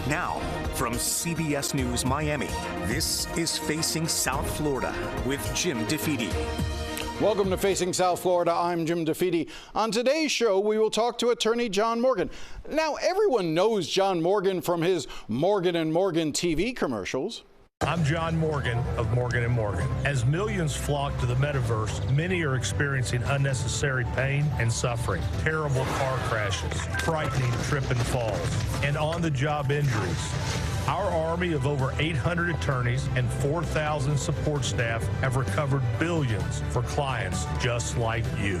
Now, from CBS News Miami, this is Facing South Florida with Jim DeFede. Welcome to Facing South Florida. I'm Jim DeFede. On today's show, we will talk to attorney John Morgan. Now, everyone knows John Morgan from his Morgan & Morgan TV commercials. I'm John Morgan of Morgan & Morgan. As millions flock to the metaverse, many are experiencing unnecessary pain and suffering, terrible car crashes, frightening trip and falls, and on-the-job injuries. Our army of over 800 attorneys and 4,000 support staff have recovered billions for clients just like you.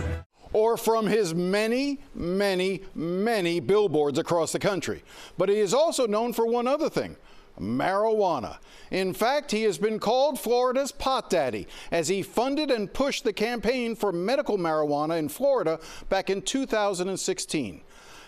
Or from his many, many, many billboards across the country. But he is also known for one other thing: marijuana. In fact, he has been called Florida's pot daddy, as he funded and pushed the campaign for medical marijuana in Florida back in 2016.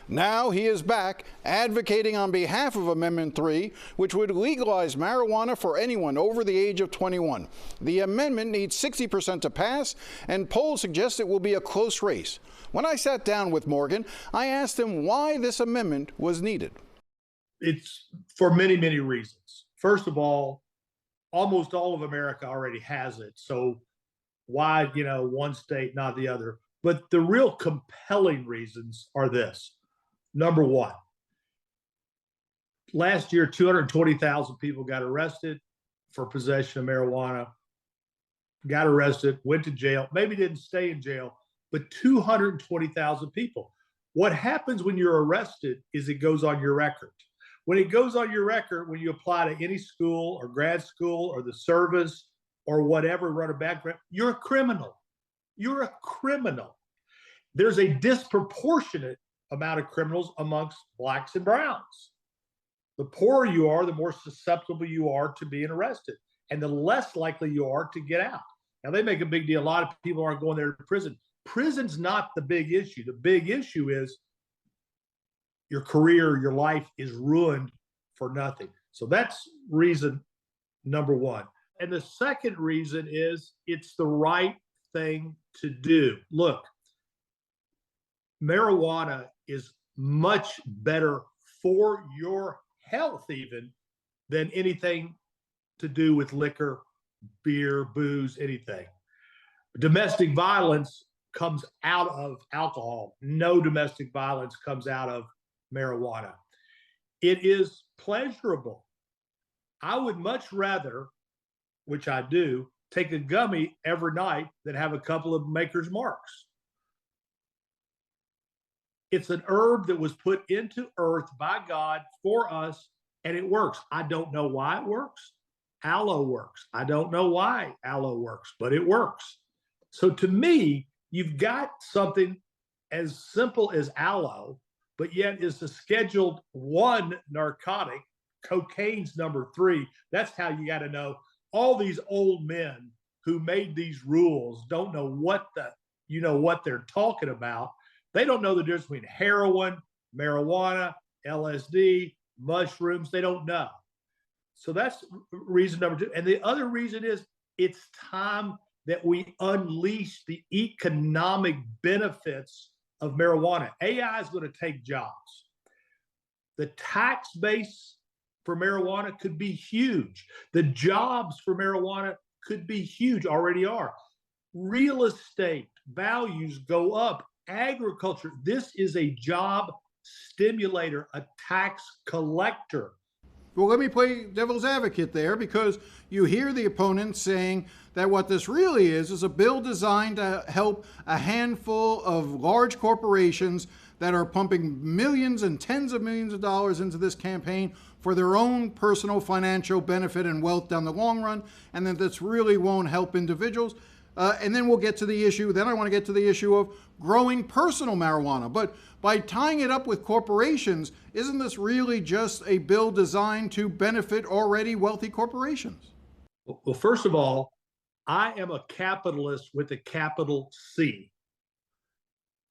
Now he is back advocating on behalf of Amendment 3, which would legalize marijuana for anyone over the age of 21. The amendment needs 60% to pass, and polls suggest it will be a close race. When I sat down with Morgan, I asked him why this amendment was needed. It's for many, many reasons. First of all, almost all of America already has it. So why, one state, not the other? But the real compelling reasons are this. Number one, last year, 220,000 people got arrested for possession of marijuana, got arrested, went to jail, maybe didn't stay in jail, but 220,000 people. What happens when you're arrested is it goes on your record. When it goes on your record, when you apply to any school or grad school or the service or whatever, run a background, you're a criminal. You're a criminal. There's a disproportionate amount of criminals amongst blacks and browns. The poorer you are, the more susceptible you are to being arrested, and the less likely you are to get out. Now, they make a big deal. A lot of people aren't going there to prison. Prison's not the big issue. The big issue is your career, your life is ruined for nothing. So that's reason number one. And the second reason is it's the right thing to do. Look, marijuana is much better for your health even than anything to do with liquor, beer, booze, anything. Domestic violence comes out of alcohol. No domestic violence comes out of marijuana. It is pleasurable. I would much rather, which I do, take a gummy every night than have a couple of Maker's Marks. It's an herb that was put into earth by God for us, and it works. I don't know why it works. Aloe works. I don't know why aloe works, but it works. So to me, you've got something as simple as aloe, but yet is a Scheduled 1 narcotic. Cocaine's number 3. That's how you got to know. All these old men who made these rules don't know what they're talking about. They don't know the difference between heroin, marijuana, LSD, mushrooms. They don't know. So that's reason number 2. And the other reason is it's time that we unleash the economic benefits of marijuana. AI is going to take jobs. The tax base for marijuana could be huge. The jobs for marijuana could be huge, already are. Real estate values go up. Agriculture, this is a job stimulator, a tax collector. Well, let me play devil's advocate there, because you hear the opponents saying that what this really is a bill designed to help a handful of large corporations that are pumping millions and tens of millions of dollars into this campaign for their own personal financial benefit and wealth down the long run, and that this really won't help individuals. And then we'll get to the issue, then I want to get to the issue of growing personal marijuana. But by tying it up with corporations, isn't this really just a bill designed to benefit already wealthy corporations? Well, first of all, I am a capitalist with a capital C.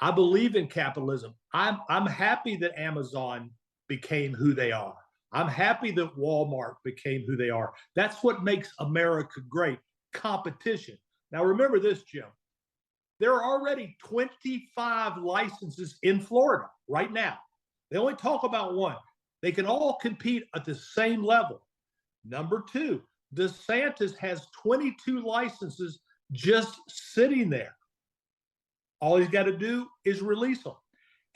I believe in capitalism. I'm happy that Amazon became who they are. I'm happy that Walmart became who they are. That's what makes America great, competition. Now, remember this, Jim. There are already 25 licenses in Florida right now. They only talk about one. They can all compete at the same level. Number two, DeSantis has 22 licenses just sitting there. All he's got to do is release them.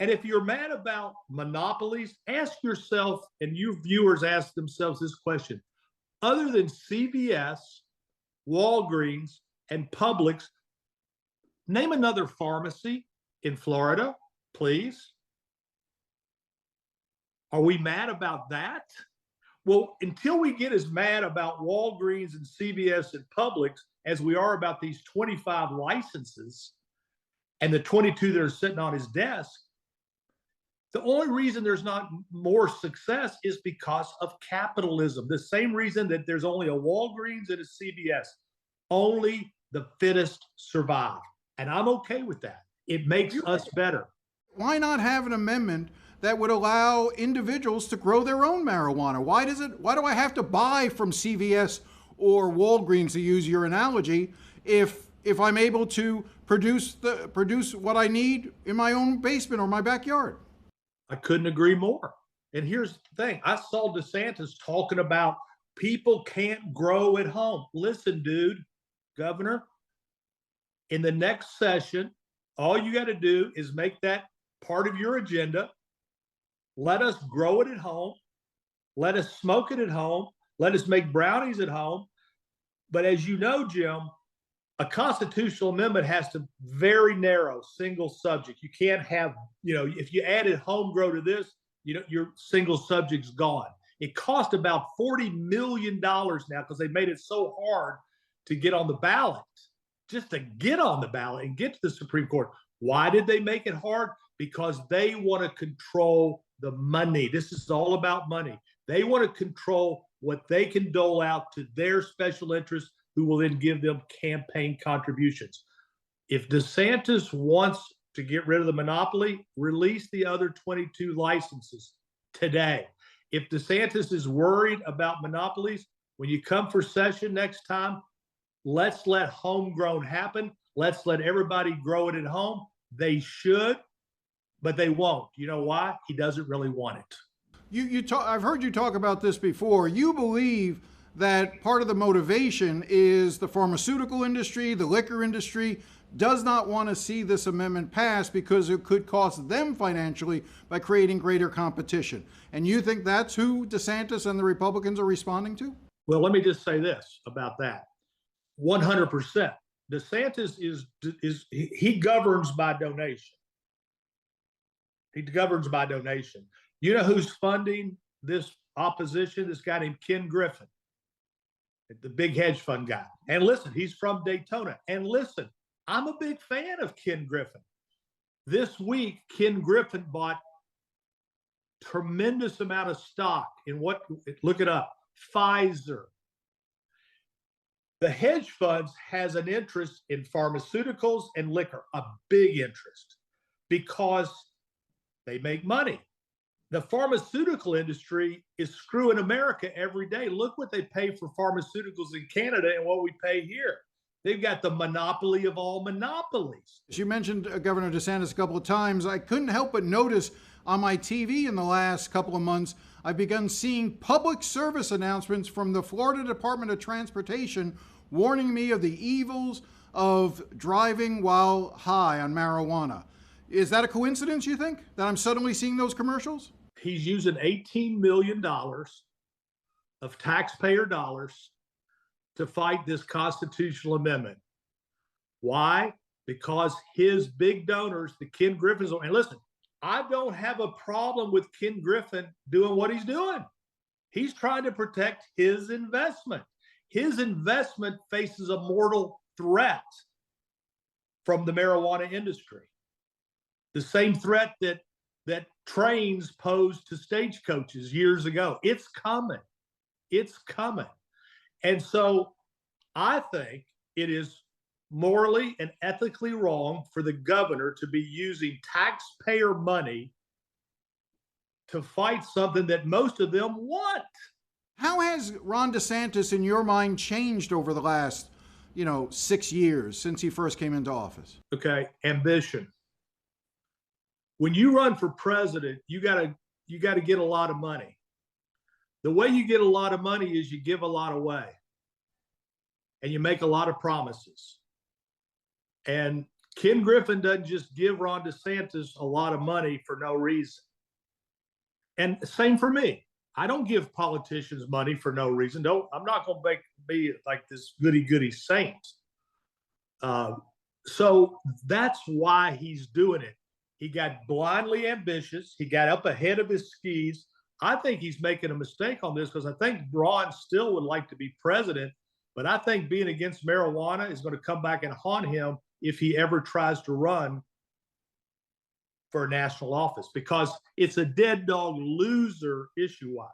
And if you're mad about monopolies, ask yourself, and you viewers ask themselves this question: other than CVS, Walgreens, and Publix, name another pharmacy in Florida, please. Are we mad about that? Well, until we get as mad about Walgreens and CVS and Publix as we are about these 25 licenses and the 22 that are sitting on his desk, the only reason there's not more success is because of capitalism. The same reason that there's only a Walgreens and a CVS. Only the fittest survive. And I'm okay with that. It makes us better. Why not have an amendment that would allow individuals to grow their own marijuana? Why do I have to buy from CVS or Walgreens, to use your analogy, if I'm able to produce what I need in my own basement or my backyard? I couldn't agree more. And here's the thing. I saw DeSantis talking about people can't grow at home. Listen, dude, Governor, in the next session, all you got to do is make that part of your agenda. Let us grow it at home. Let us smoke it at home. Let us make brownies at home. But as you know, Jim, a constitutional amendment has to very narrow, single subject. You can't have, if you added homegrown to this, your single subject's gone. It cost about $40 million now because they made it so hard to get on the ballot, just to get on the ballot and get to the Supreme Court. Why did they make it hard? Because they want to control the money. This is all about money. They want to control what they can dole out to their special interests, who will then give them campaign contributions. If DeSantis wants to get rid of the monopoly, release the other 22 licenses today. If DeSantis is worried about monopolies, when you come for session next time, let's let homegrown happen. Let's let everybody grow it at home. They should, but they won't. You know why? He doesn't really want it. I've heard you talk about this before. You believe that part of the motivation is the pharmaceutical industry, the liquor industry, does not want to see this amendment pass because it could cost them financially by creating greater competition. And you think that's who DeSantis and the Republicans are responding to? Well, let me just say this about that. 100%. DeSantis he governs by donation. He governs by donation. You know who's funding this opposition? This guy named Ken Griffin, the big hedge fund guy. And listen, he's from Daytona. And listen, I'm a big fan of Ken Griffin. This week, Ken Griffin bought tremendous amount of stock in look it up, Pfizer. The hedge funds has an interest in pharmaceuticals and liquor, a big interest, because they make money. The pharmaceutical industry is screwing America every day. Look what they pay for pharmaceuticals in Canada and what we pay here. They've got the monopoly of all monopolies. As you mentioned Governor DeSantis a couple of times, I couldn't help but notice on my TV in the last couple of months, I've begun seeing public service announcements from the Florida Department of Transportation warning me of the evils of driving while high on marijuana. Is that a coincidence, you think, that I'm suddenly seeing those commercials? He's using $18 million of taxpayer dollars to fight this constitutional amendment. Why? Because his big donors, the Ken Griffins, and listen, I don't have a problem with Ken Griffin doing what he's doing. He's trying to protect his investment. His investment faces a mortal threat from the marijuana industry. The same threat that trains posed to stagecoaches years ago. It's coming. It's coming. And so I think it is morally and ethically wrong for the governor to be using taxpayer money to fight something that most of them want. How has Ron DeSantis, in your mind, changed over the last, 6 years since he first came into office? Okay, ambition. When you run for president, you got to you got to get a lot of money. The way you get a lot of money is you give a lot away and you make a lot of promises. And Ken Griffin doesn't just give Ron DeSantis a lot of money for no reason. And same for me. I don't give politicians money for no reason. I'm not going to be like this goody-goody saint. So that's why he's doing it. He got blindly ambitious. He got up ahead of his skis. I think he's making a mistake on this because I think Ron still would like to be president, but I think being against marijuana is going to come back and haunt him if he ever tries to run for a national office, because it's a dead dog loser issue-wise.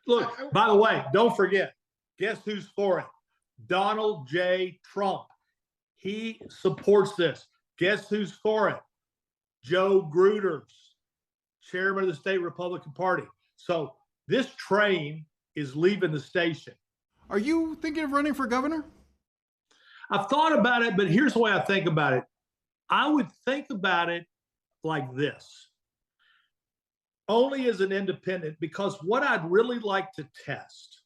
Look, by the way, don't forget, guess who's for it? Donald J. Trump. He supports this. Guess who's for it? Joe Gruters, chairman of the state Republican Party. So this train is leaving the station. Are you thinking of running for governor? I've thought about it, but here's the way I think about it. I would think about it like this, only as an independent, because what I'd really like to test,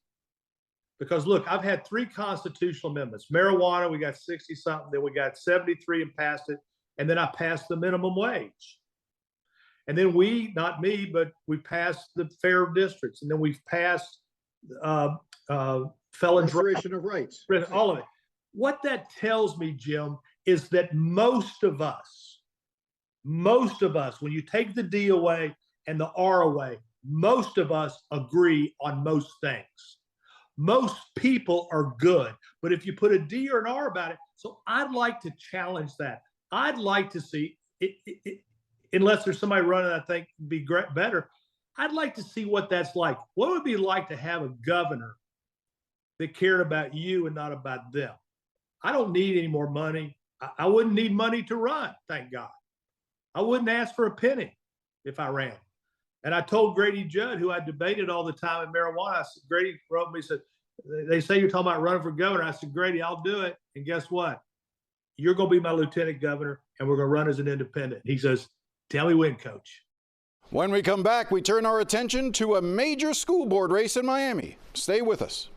because look, I've had 3 constitutional amendments. Marijuana, we got 60 something, then we got 73 and passed it, and then I passed the minimum wage. And then we, not me, but we passed the fair districts, and then we've passed felons' restoration of rights. All of it. What that tells me, Jim, is that most of us, when you take the D away and the R away, most of us agree on most things. Most people are good, but if you put a D or an R about it, so I'd like to challenge that. I'd like to see, unless there's somebody running I think would be better, I'd like to see what that's like. What would it be like to have a governor that cared about you and not about them? I don't need any more money. I wouldn't need money to run, thank God. I wouldn't ask for a penny if I ran. And I told Grady Judd, who I debated all the time in marijuana, I said, Grady wrote me, said, they say you're talking about running for governor. I said, Grady, I'll do it. And guess what? You're going to be my lieutenant governor, and we're going to run as an independent. He says, tell me when, coach. When we come back, we turn our attention to a major school board race in Miami. Stay with us.